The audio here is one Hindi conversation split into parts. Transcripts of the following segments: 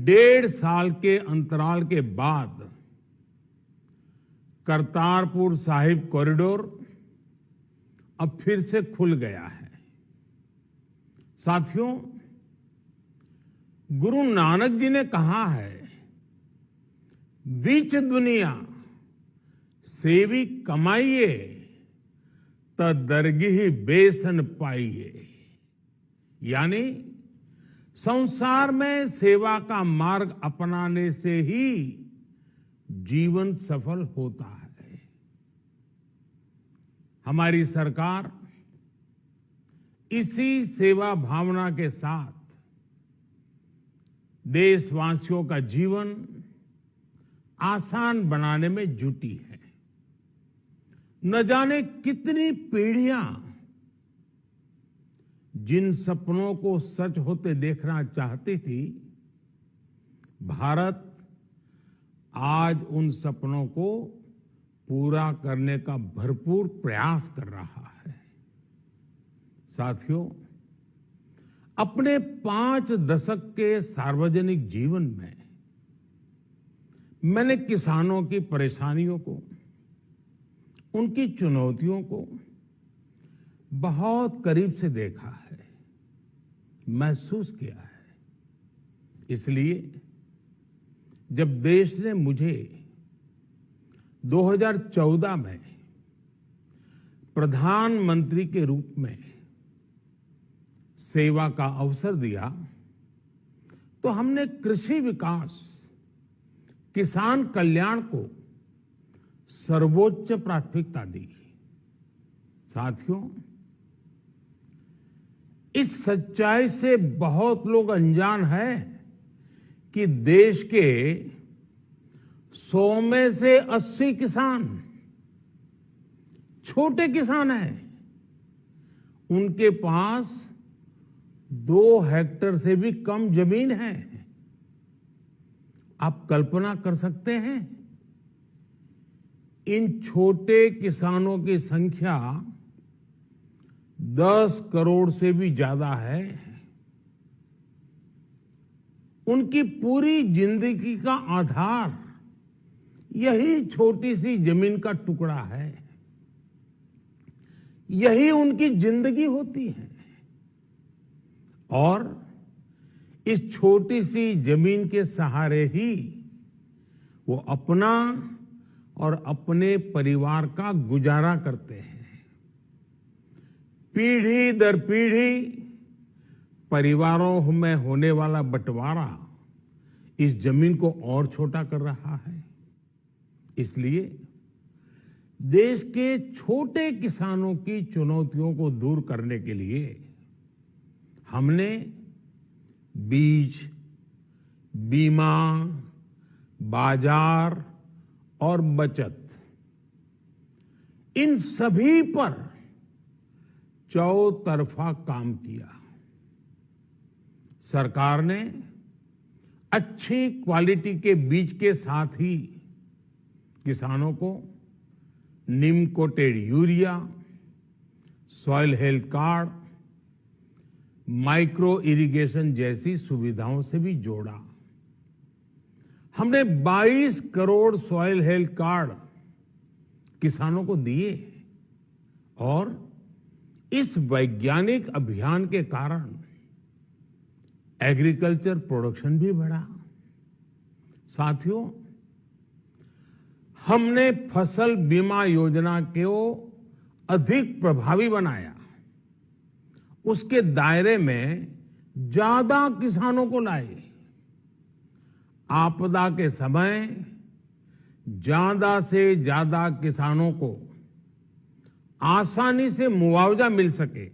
1.5 साल के अंतराल के बाद करतारपुर साहिब कॉरिडोर अब फिर से खुल गया है। साथियों, गुरु नानक जी ने कहा है, बीच दुनिया सेवी कमाइए त दरगिह बेसन पाइए। यानी संसार में सेवा का मार्ग अपनाने से ही जीवन सफल होता है। हमारी सरकार इसी सेवा भावना के साथ देशवासियों का जीवन आसान बनाने में जुटी है। न जाने कितनी पीढ़ियां जिन सपनों को सच होते देखना चाहती थी, भारत आज उन सपनों को पूरा करने का भरपूर प्रयास कर रहा है। साथियों, अपने 5 दशक के सार्वजनिक जीवन में मैंने किसानों की परेशानियों को, उनकी चुनौतियों को बहुत करीब से देखा है, महसूस किया है। इसलिए जब देश ने मुझे 2014 में प्रधानमंत्री के रूप में सेवा का अवसर दिया, तो हमने कृषि विकास, किसान कल्याण को सर्वोच्च प्राथमिकता दी। साथियों, इस सच्चाई से बहुत लोग अनजान हैं कि देश के 100 में से 80 किसान छोटे किसान हैं। उनके पास 2 हेक्टेयर से भी कम जमीन है। आप कल्पना कर सकते हैं, इन छोटे किसानों की संख्या 10 करोड़ से भी ज्यादा है। उनकी पूरी जिंदगी का आधार यही छोटी सी जमीन का टुकड़ा है। यही उनकी जिंदगी होती है। और इस छोटी सी जमीन के सहारे ही वो अपना और अपने परिवार का गुजारा करते हैं। पीढ़ी दर पीढ़ी परिवारों में होने वाला बंटवारा इस जमीन को और छोटा कर रहा है। इसलिए देश के छोटे किसानों की चुनौतियों को दूर करने के लिए हमने बीज, बीमा, बाजार और बचत, इन सभी पर चौतरफा काम किया। सरकार ने अच्छी क्वालिटी के बीज के साथ ही किसानों को neem coated urea, soil health card, micro irrigation जैसी सुविधाओं से भी जोड़ा। हमने 22 करोड़ सॉइल हेल्थ कार्ड किसानों को दिए और इस वैज्ञानिक अभियान के कारण एग्रीकल्चर प्रोडक्शन भी बढ़ा। साथियों, हमने फसल बीमा योजना को अधिक प्रभावी बनाया। उसके दायरे में ज्यादा किसानों को लाए। आपदा के समय ज्यादा से ज्यादा किसानों को आसानी से मुआवजा मिल सके,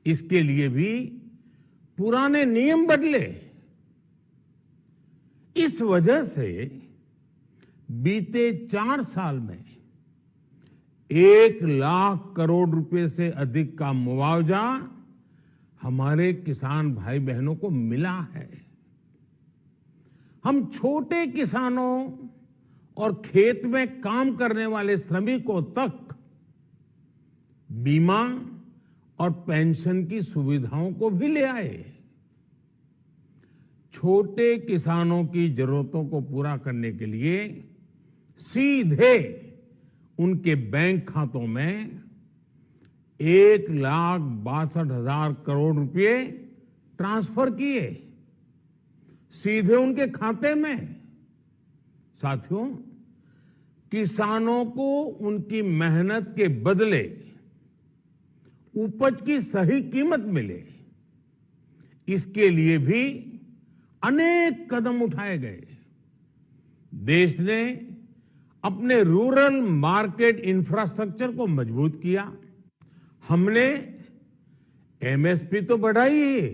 इसके लिए भी पुराने नियम बदले। इस वजह से बीते 4 साल में 1 लाख करोड़ रुपए से अधिक का मुआवजा हमारे किसान भाई बहनों को मिला है। हम छोटे किसानों और खेत में काम करने वाले श्रमिकों तक बीमा और पेंशन की सुविधाओं को भी ले आए। छोटे किसानों की जरूरतों को पूरा करने के लिए सीधे उनके बैंक खातों में 1,62,000 करोड़ रुपए ट्रांसफर किए, सीधे उनके खाते में। साथियों, किसानों को उनकी मेहनत के बदले उपज की सही कीमत मिले, इसके लिए भी अनेक कदम उठाए गए। देश ने अपने रूरल मार्केट इंफ्रास्ट्रक्चर को मजबूत किया। हमने एमएसपी तो बढ़ाई ही,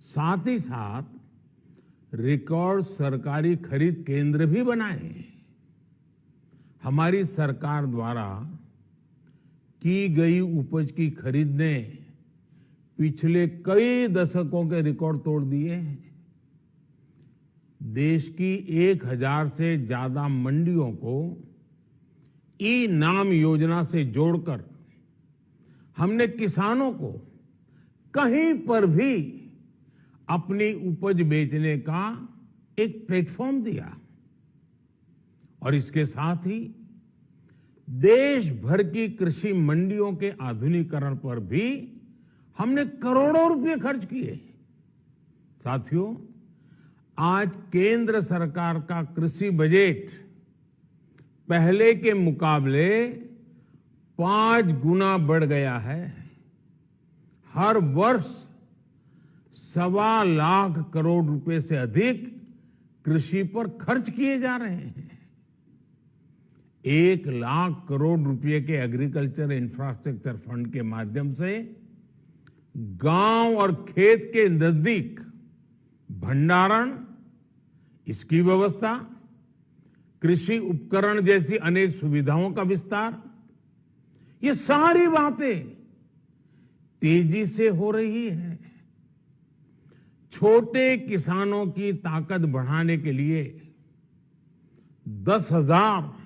साथ ही साथ रिकॉर्ड सरकारी खरीद केंद्र भी बनाए। हमारी सरकार द्वारा की गई उपज की खरीद ने पिछले कई दशकों के रिकॉर्ड तोड़ दिए हैं। देश की 1,000 से ज्यादा मंडियों को ई नाम योजना से जोड़कर हमने किसानों को कहीं पर भी अपनी उपज बेचने का एक प्लेटफॉर्म दिया और इसके साथ ही देश भर की कृषि मंडियों के आधुनिकीकरण पर भी हमने करोड़ों रुपए खर्च किए। साथियों, आज केंद्र सरकार का कृषि बजट पहले के मुकाबले 5 गुना बढ़ गया है। हर वर्ष 1.25 लाख करोड़ रुपए से अधिक कृषि पर खर्च किए जा रहे हैं। 1 लाख करोड़ रुपए के एग्रीकल्चर इंफ्रास्ट्रक्चर फंड के माध्यम से गांव और खेत के नजदीक भंडारण, इसकी व्यवस्था, कृषि उपकरण जैसी अनेक सुविधाओं का विस्तार, ये सारी बातें तेजी से हो रही है। छोटे किसानों की ताकत बढ़ाने के लिए 10,000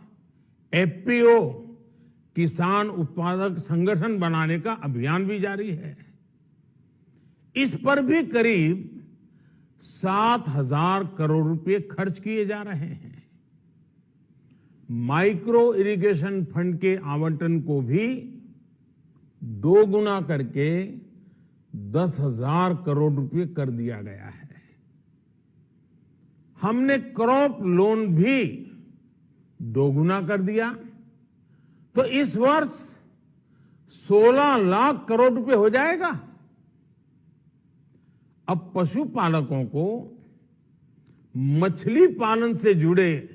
एफपीओ किसान उत्पादक संगठन बनाने का अभियान भी जारी है। इस पर भी करीब 7,000 करोड़ रुपए खर्च किए जा रहे हैं। माइक्रो इरिगेशन फंड के आवंटन को भी 2 गुना करके 10,000 करोड़ रुपए कर दिया गया है। हमने क्रॉप लोन भी 2 गुना कर दिया, तो इस वर्ष 16 लाख करोड़ रुपए हो जाएगा। अब पशुपालकों को मछली पालन से जुड़े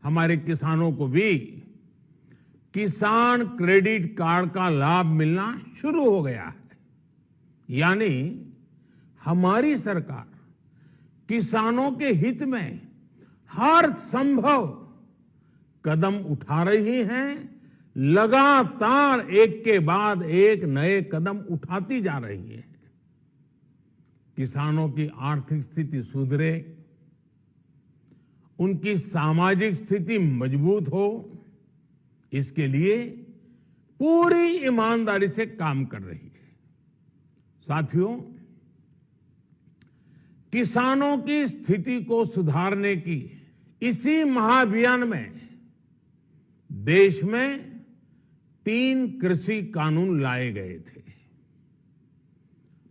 हमारे किसानों को भी किसान क्रेडिट कार्ड का लाभ मिलना शुरू हो गया है। यानी हमारी सरकार किसानों के हित में हर संभव कदम उठा रही है, लगातार एक के बाद एक नए कदम उठाती जा रही है। किसानों की आर्थिक स्थिति सुधरे, उनकी सामाजिक स्थिति मजबूत हो, इसके लिए पूरी ईमानदारी से काम कर रही है। साथियों, किसानों की स्थिति को सुधारने की इसी महाअभियान में देश में 3 कृषि कानून लाए गए थे।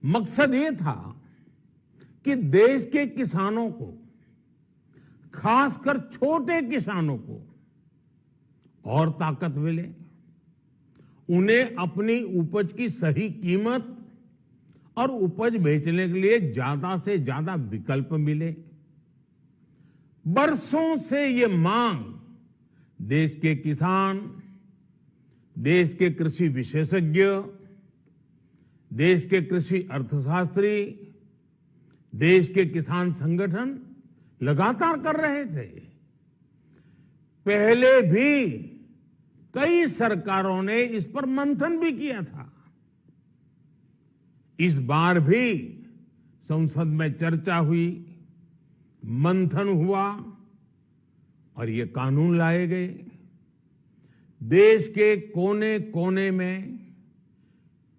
मकसद ये था कि देश के किसानों को, खासकर छोटे किसानों को और ताकत मिले, उन्हें अपनी उपज की सही कीमत और उपज बेचने के लिए ज्यादा से ज्यादा विकल्प मिले। बरसों से ये मांग देश के किसान, देश के कृषि विशेषज्ञ, देश के कृषि अर्थशास्त्री, देश के किसान संगठन लगातार कर रहे थे। पहले भी कई सरकारों ने इस पर मंथन भी किया था। इस बार भी संसद में चर्चा हुई, मंथन हुआ और ये कानून लाए गए। देश के कोने कोने में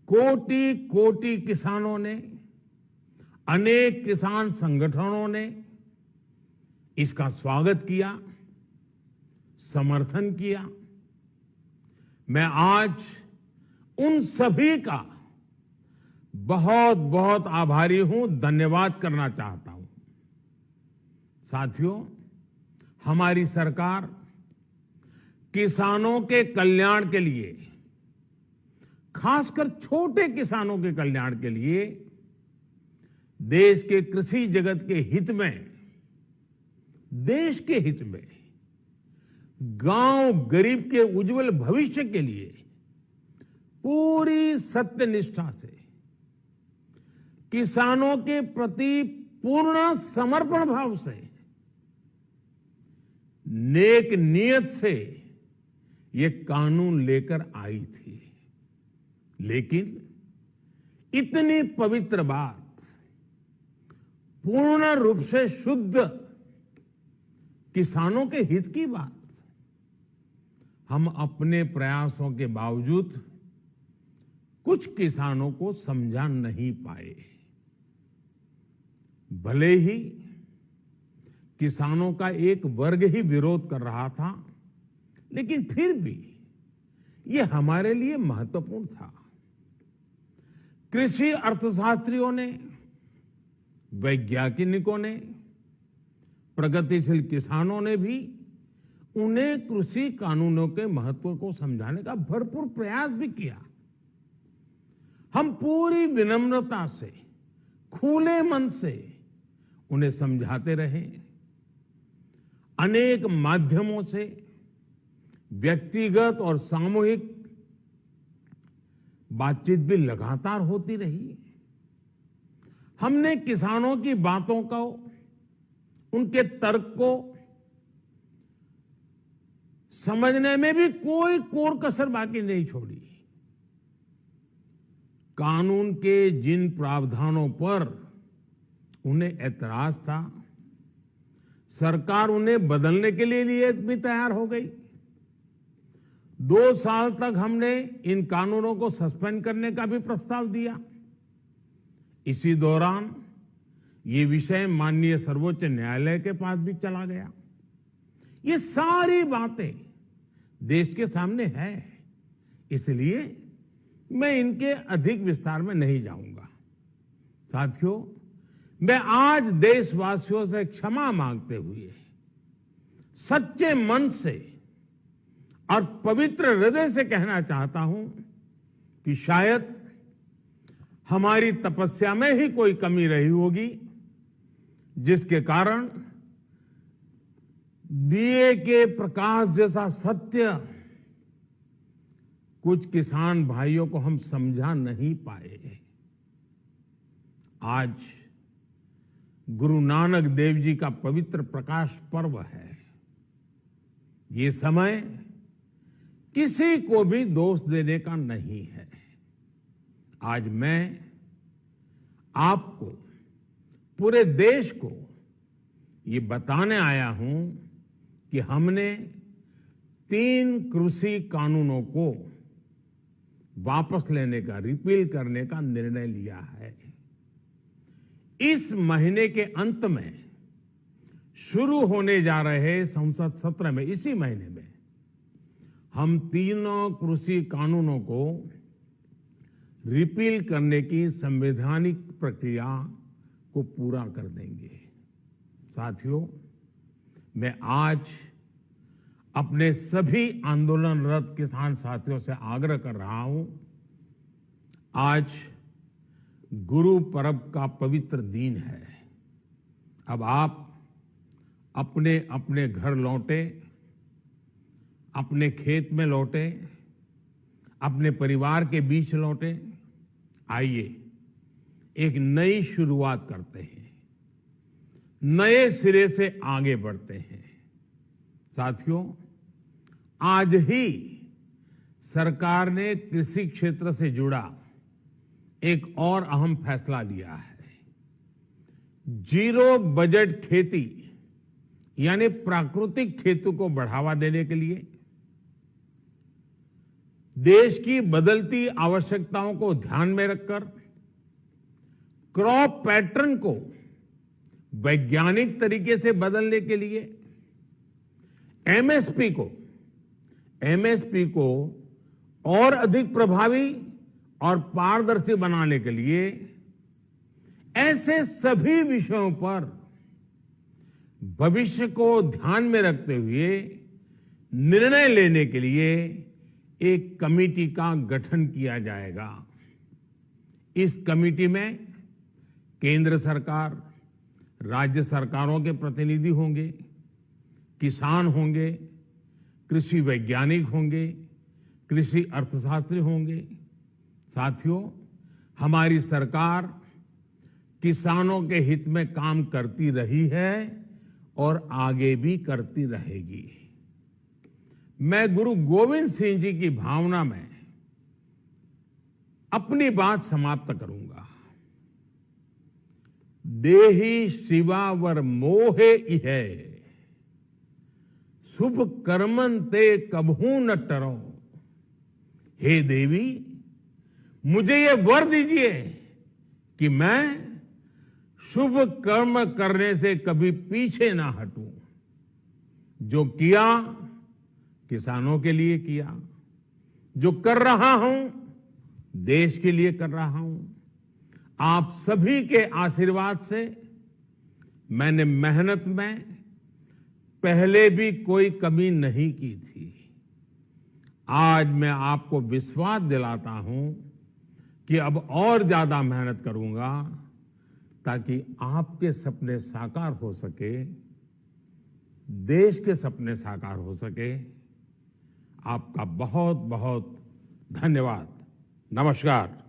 कोटि कोटि किसानों ने, अनेक किसान संगठनों ने इसका स्वागत किया, समर्थन किया। मैं आज उन सभी का बहुत बहुत आभारी हूं, धन्यवाद करना चाहता हूं। साथियों, हमारी सरकार किसानों के कल्याण के लिए, खासकर छोटे किसानों के कल्याण के लिए, देश के कृषि जगत के हित में, देश के हित में, गांव गरीब के उज्जवल भविष्य के लिए पूरी सत्यनिष्ठा से, किसानों के प्रति पूर्ण समर्पण भाव से, नेक नियत से ये कानून लेकर आई थी। लेकिन इतनी पवित्र बात, पूर्ण रूप से शुद्ध किसानों के हित की बात, हम अपने प्रयासों के बावजूद कुछ किसानों को समझा नहीं पाए। भले ही किसानों का एक वर्ग ही विरोध कर रहा था, लेकिन फिर भी ये हमारे लिए महत्वपूर्ण था। कृषि अर्थशास्त्रियों ने, वैज्ञानिकों ने, प्रगतिशील किसानों ने भी उन्हें कृषि कानूनों के महत्व को समझाने का भरपूर प्रयास भी किया। हम पूरी विनम्रता से, खुले मन से उन्हें समझाते रहे। अनेक माध्यमों से व्यक्तिगत और सामूहिक बातचीत भी लगातार होती रही। हमने किसानों की बातों को, उनके तर्क को समझने में भी कोई कोर कसर बाकी नहीं छोड़ी। कानून के जिन प्रावधानों पर उन्हें ऐतराज था, सरकार उन्हें बदलने के लिए भी तैयार हो गई। 2 साल तक हमने इन कानूनों को सस्पेंड करने का भी प्रस्ताव दिया। इसी दौरान ये विषय माननीय सर्वोच्च न्यायालय के पास भी चला गया। ये सारी बातें देश के सामने है, इसलिए मैं इनके अधिक विस्तार में नहीं जाऊंगा। साथियों, मैं आज देशवासियों से क्षमा मांगते हुए सच्चे मन से और पवित्र हृदय से कहना चाहता हूं कि शायद हमारी तपस्या में ही कोई कमी रही होगी, जिसके कारण दिए के प्रकाश जैसा सत्य कुछ किसान भाइयों को हम समझा नहीं पाए। आज गुरु नानक देव जी का पवित्र प्रकाश पर्व है। ये समय किसी को भी दोष देने का नहीं है। आज मैं आपको, पूरे देश को ये बताने आया हूं कि हमने 3 कृषि कानूनों को वापस लेने का, रिपील करने का निर्णय लिया है। इस महीने के अंत में शुरू होने जा रहे संसद सत्र में, इसी महीने में, हम 3 कृषि कानूनों को रिपील करने की संवैधानिक प्रक्रिया को पूरा कर देंगे। साथियों, मैं आज अपने सभी आंदोलनरत किसान साथियों से आग्रह कर रहा हूं, आज गुरु पर्व का पवित्र दिन है। अब आप अपने अपने घर लौटे, अपने खेत में लौटे, अपने परिवार के बीच लौटे। आइए एक नई शुरुआत करते हैं, नए सिरे से आगे बढ़ते हैं। साथियों, आज ही सरकार ने कृषि क्षेत्र से जुड़ा एक और अहम फैसला लिया है। 0 बजट खेती यानी प्राकृतिक खेती को बढ़ावा देने के लिए, देश की बदलती आवश्यकताओं को ध्यान में रखकर क्रॉप पैटर्न को वैज्ञानिक तरीके से बदलने के लिए एमएसपी को और अधिक प्रभावी और पारदर्शी बनाने के लिए ऐसे सभी विषयों पर भविष्य को ध्यान में रखते हुए निर्णय लेने के लिए एक कमेटी का गठन किया जाएगा। इस कमेटी में केंद्र सरकार, राज्य सरकारों के प्रतिनिधि होंगे, किसान होंगे, कृषि वैज्ञानिक होंगे, कृषि अर्थशास्त्री होंगे। साथियों, हमारी सरकार किसानों के हित में काम करती रही है और आगे भी करती रहेगी। मैं गुरु गोविंद सिंह जी की भावना में अपनी बात समाप्त करूंगा। देहि शिवावर मोहे इहे, शुभ कर्मन ते कबहू न टरो। हे देवी, मुझे ये वर दीजिए कि मैं शुभ कर्म करने से कभी पीछे ना हटूं। जो किया किसानों के लिए किया, जो कर रहा हूं देश के लिए कर रहा हूं। आप सभी के आशीर्वाद से मैंने मेहनत में पहले भी कोई कमी नहीं की थी। आज मैं आपको विश्वास दिलाता हूं कि अब और ज्यादा मेहनत करूंगा ताकि आपके सपने साकार हो सके, देश के सपने साकार हो सके। आपका बहुत बहुत धन्यवाद। नमस्कार।